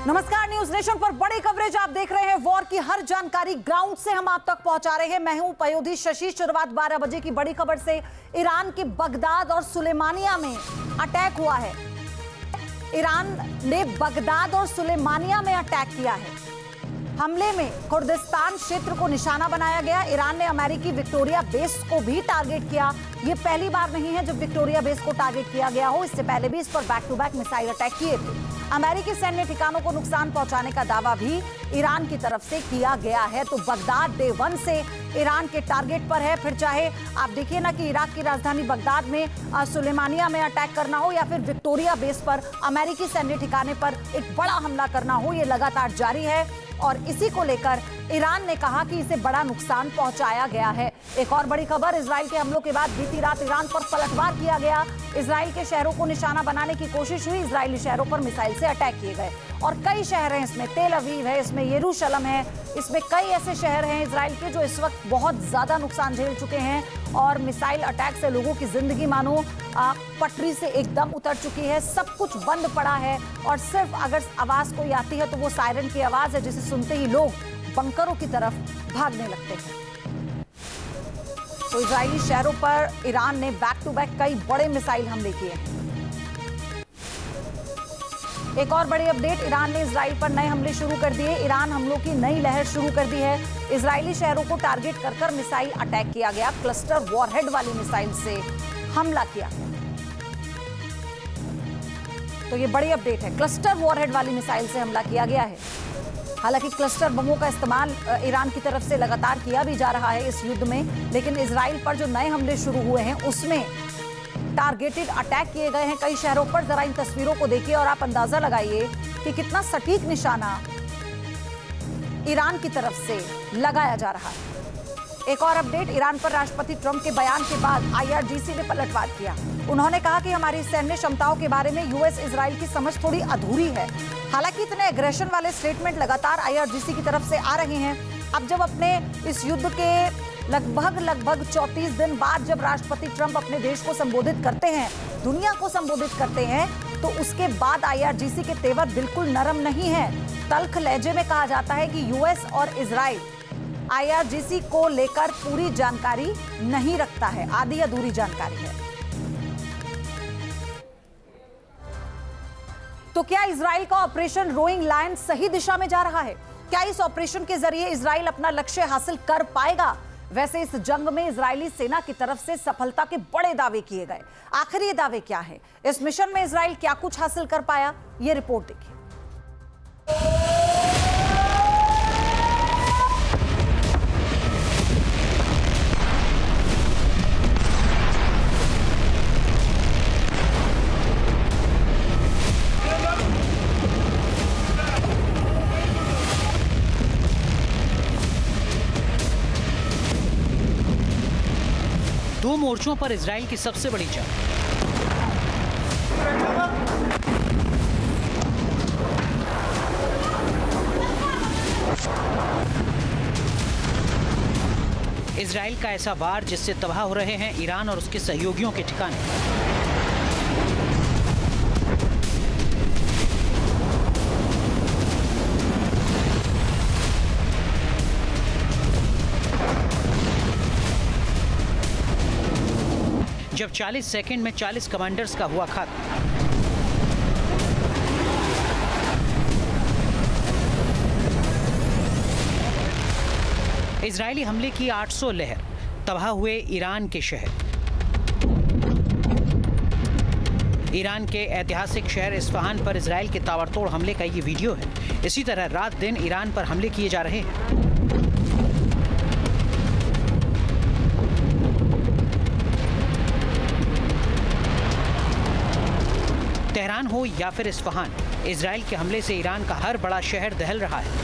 नमस्कार, news nation पर बड़ी कवरेज आप देख रहे हैं। वॉर की हर जानकारी ग्राउंड से हम आप तक पहुंचा रहे हैं। मैं हूं पयोधी शशि। शुरुआत 12 बजे की बड़ी खबर से। ईरान के बगदाद और सुलेमानिया में अटैक हुआ है। ईरान ने बगदाद और सुलेमानिया में अटैक किया है। हमले में कुर्दिस्तान क्षेत्र को निशाना बनाया गया। ईरान ने अमेरिकी विक्टोरिया बेस को भी टारगेट किया। ये पहली बार नहीं है जब विक्टोरिया बेस को टारगेट किया गया हो। इससे पहले भी इस पर back to back missile attack किए थे। अमेरिकी सैन्य ठिकानों को नुकसान पहुंचाने का दावा भी ईरान की तरफ से किया गया है। तो बगदाद डे 1 से ईरान के टारगेट पर है। फिर चाहे आप देखिए ना कि इराक की राजधानी बगदाद में सुलेमानिया में अटैक करना हो या फिर विक्टोरिया बेस पर अमेरिकी सैन्य ठिकाने पर एक बड़ा हमला करना हो, ये लगातार जारी है। और इसी को लेकर ईरान ने कहा कि इसे बड़ा नुकसान पहुंचाया गया है। एक और बड़ी खबर, इजराइल के हमलों के बाद बीती रात ईरान पर पलटवार किया गया। इजराइल के शहरों को निशाना बनाने की कोशिश हुई। इजरायली शहरों पर मिसाइल से अटैक किए गए और कई शहर हैं इसमें। तेल अवीव है, इसमें यरूशलेम है, इसमें कई ऐसे शहर हैं इजराइल के जो इस वक्त बहुत ज्यादा नुकसान झेल चुके हैं। और मिसाइल अटैक से लोगों की जिंदगी मानो पटरी से एकदम उतर चुकी है। सब कुछ बंद पड़ा है और सिर्फ अगर आवाज कोई आती है तो वो सायरन की आवाज है, जिसे सुनते ही लोग बंकरों की तरफ भागने लगते हैं। तो इजरायली शहरों पर ईरान ने बैक टू बैक कई बड़े मिसाइल हमले किए हैं। एक और बड़ी अपडेट, ईरान ने इजराइल पर नए हमले शुरू कर दिए। ईरान हमलों की नई लहर शुरू कर दी है। इजरायली शहरों को टारगेट कर मिसाइल अटैक किया गया। क्लस्टर वॉरहेड वाली मिसाइल से हमला किया गया। तो ये बड़ी अपडेट है, क्लस्टर वॉरहेड वाली मिसाइल से हमला किया गया है। हालांकि क्लस्टर बमों का इस्तेमाल ईरान की तरफ से लगातार किया भी जा रहा है इस युद्ध में, लेकिन इजराइल पर जो नए हमले शुरू हुए हैं उसमें टारगेटेड अटैक किए गए हैं कई शहरों पर। जरा इन तस्वीरों को देखिए और आप अंदाजा लगाइए कि कितना सटीक निशाना ईरान की तरफ से लगाया जा रहा है। एक और अपडेट, ईरान पर राष्ट्रपति ट्रंप के बयान के बाद IRGC ने पलटवार किया। उन्होंने कहा कि हमारी सैन्य क्षमताओं के बारे में यूएस इजराइल की समझ थोड़ी अधूरी है। हालांकि इतने एग्रेशन वाले स्टेटमेंट लगातार IRGC की तरफ से आ रहे हैं। अब जब अपने इस युद्ध के लगभग 34 दिन बाद जब राष्ट्रपति ट्रंप अपने देश को संबोधित करते हैं, दुनिया को संबोधित करते हैं, तो उसके बाद IRGC के तेवर बिल्कुल नरम नहीं है। तल्ख लहजे में कहा जाता है कि यूएस और इजराइल IRGC को लेकर पूरी जानकारी नहीं रखता है, आधी अधूरी जानकारी है। तो क्या इजराइल का ऑपरेशन रोइंग लायन सही दिशा में जा रहा है? क्या इस ऑपरेशन के जरिए इजराइल अपना लक्ष्य हासिल कर पाएगा? वैसे इस जंग में इजरायली सेना की तरफ से सफलता के बड़े दावे किए गए। आखिर ये दावे क्या है? इस मिशन में इजराइल क्या कुछ हासिल कर पाया? ये रिपोर्ट देखिए। दो मोर्चों पर इजराइल की सबसे बड़ी जंग। इजराइल का ऐसा वार जिससे तबाह हो रहे हैं ईरान और उसके सहयोगियों के ठिकाने। जब 40 सेकंड में 40 कमांडर्स का हुआ खात्मा। इजरायली हमले की 800 लहर, तबाह हुए ईरान के शहर। ईरान के ऐतिहासिक शहर इस्फहान पर इजराइल के ताबड़तोड़ हमले का ये वीडियो है। इसी तरह रात दिन ईरान पर हमले किए जा रहे हैं। तेहरान हो या फिर इस्फहान, इजराइल के हमले से ईरान का हर बड़ा शहर दहल रहा है।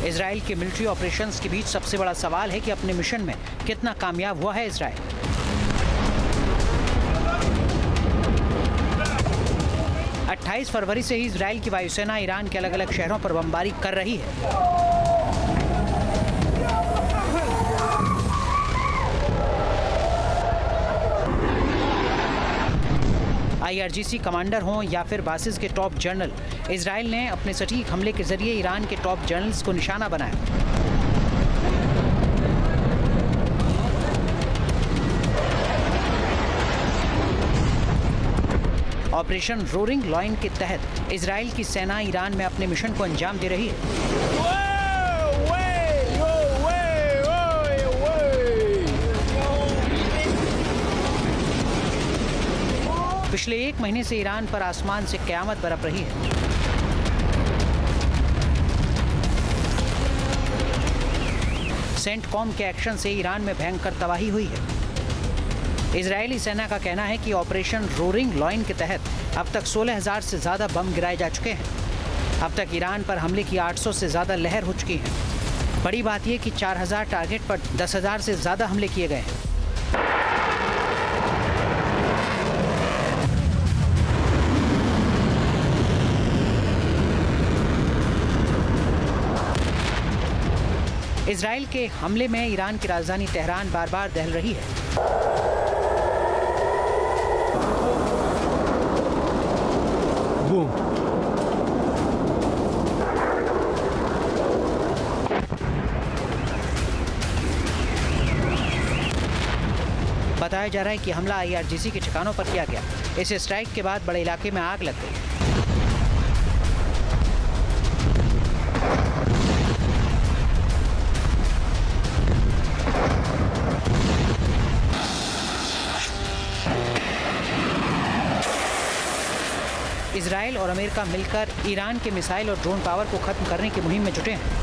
इजराइल के मिलिट्री ऑपरेशंस के बीच सबसे बड़ा सवाल है कि अपने मिशन में कितना कामयाब हुआ है इजराइल। 28 22 फरवरी से ही इजराइल की वायुसेना ईरान के अलग-अलग शहरों पर बमबारी कर रही है। IRGC कमांडर हों या फिर बासिस के टॉप जनरल, इजराइल ने अपने सटीक हमले के जरिए ईरान के टॉप जनरल्स को निशाना बनाया। ऑपरेशन रोरिंग लॉइन के तहत इजराइल की सेना ईरान में अपने मिशन को अंजाम दे रही है। पिछले 1 महीने से ईरान पर आसमान से क़यामत बरप रही है। सेंटकॉम के एक्शन से ईरान में भयंकर तबाही हुई है। इजरायली सेना का कहना है कि ऑपरेशन रोरिंग लॉइन के तहत अब तक 16,000 से ज़्यादा बम गिराए जा चुके हैं। अब तक ईरान पर हमले की 800 से ज़्यादा लहर हो चुकी है। बड़ी बात यह कि 4,000 टारगेट पर 10,000 से ज़्यादा हमले किए गए हैं। इजराइल के हमले में ईरान की राजधानी तेहरान बार बार दहल रही है। बताया जा रहा है कि हमला IRGC के ठिकानों पर किया गया। इस स्ट्राइक के बाद बड़े इलाके में आग लग गई। इजराइल और अमेरिका मिलकर ईरान के मिसाइल और ड्रोन पावर को खत्म करने की मुहिम में जुटे हैं।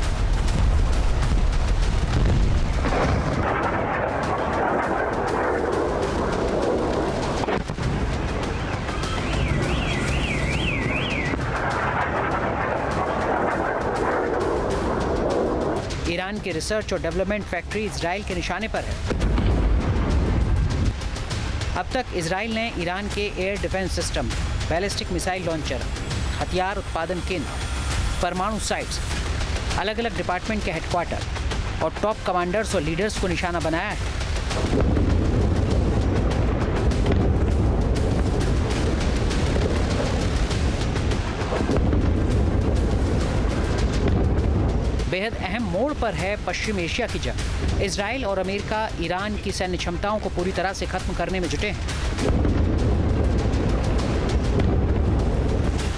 ईरान के रिसर्च और डेवलपमेंट फैक्ट्री इजराइल के निशाने पर है। अब तक इजराइल ने ईरान के air defence system, ballistic missile launcher, हथियार उत्पादन केंद्र, परमाणु साइट्स, अलग अलग डिपार्टमेंट के हेडक्वार्टर और टॉप कमांडर्स और लीडर्स को निशाना बनाया है। बेहद अहम मोड़ पर है पश्चिम एशिया की जंग। इजराइल और अमेरिका ईरान की सैन्य क्षमताओं को पूरी तरह से खत्म करने में जुटे हैं।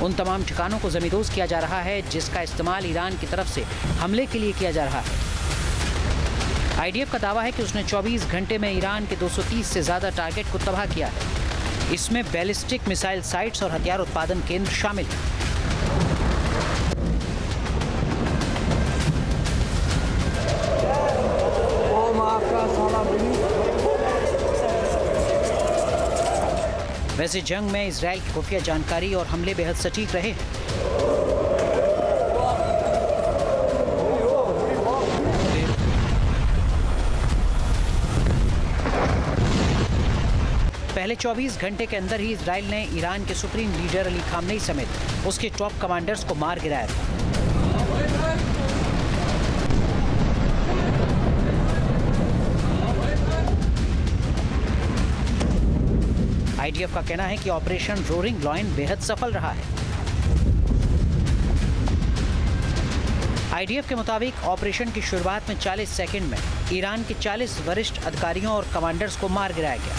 उन तमाम ठिकानों को जमींदोज किया जा रहा है जिसका इस्तेमाल ईरान की तरफ से हमले के लिए किया जा रहा है। IDF का दावा है कि उसने 24 घंटे में ईरान के 230 से ज्यादा टारगेट को तबाह किया है। इसमें बैलिस्टिक मिसाइल साइट्स और हथियार उत्पादन केंद्र शामिल हैं। वैसे जंग में इजराइल की खुफिया जानकारी और हमले बेहद सटीक रहे हैं। पहले 24 घंटे के अंदर ही इजराइल ने ईरान के सुप्रीम लीडर अली खामनेई समेत उसके टॉप कमांडर्स को मार गिराया था। IDF का कहना है कि ऑपरेशन रोरिंग लॉइन बेहद सफल रहा है। IDF के मुताबिक ऑपरेशन की शुरुआत में 40 सेकंड में ईरान के 40 वरिष्ठ अधिकारियों और कमांडर्स को मार गिराया गया।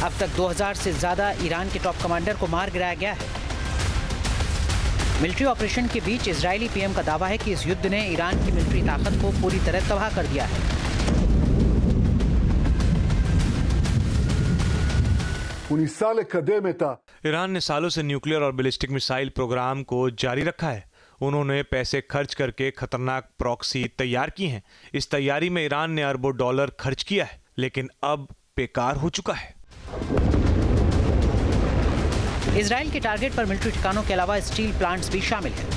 अब तक 2000 से ज्यादा ईरान के टॉप कमांडर को मार गिराया गया है। मिलिट्री ऑपरेशन के बीच इजरायली PM का दावा है कि इस युद्ध ने ईरान की मिलिट्री ताकत को पूरी तरह तबाह कर दिया है। ईरान ने सालों से न्यूक्लियर और बैलिस्टिक मिसाइल प्रोग्राम को जारी रखा है। उन्होंने पैसे खर्च करके खतरनाक प्रॉक्सी तैयार की हैं। इस तैयारी में ईरान ने अरबों डॉलर खर्च किया है, लेकिन अब बेकार हो चुका है। इजराइल के टारगेट पर मिलिट्री ठिकानों के अलावा स्टील प्लांट्स भी शामिल हैं।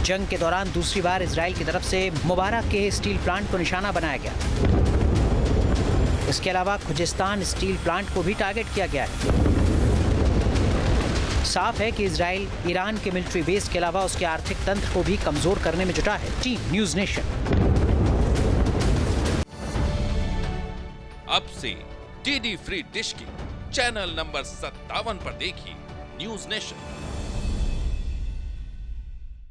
जंग के दौरान दूसरी बार इजराइल की तरफ से मुबारक के स्टील प्लांट को निशाना बनाया गया। इसके अलावा खुजिस्तान स्टील प्लांट को भी टारगेट किया गया है। साफ है कि इजराइल ईरान के मिलिट्री बेस के अलावा उसके आर्थिक तंत्र को भी कमजोर करने में जुटा है। Team news nation. अब से डीडी फ्री डिश की चैनल नंबर 57 पर देखिए न्यूज नेशन।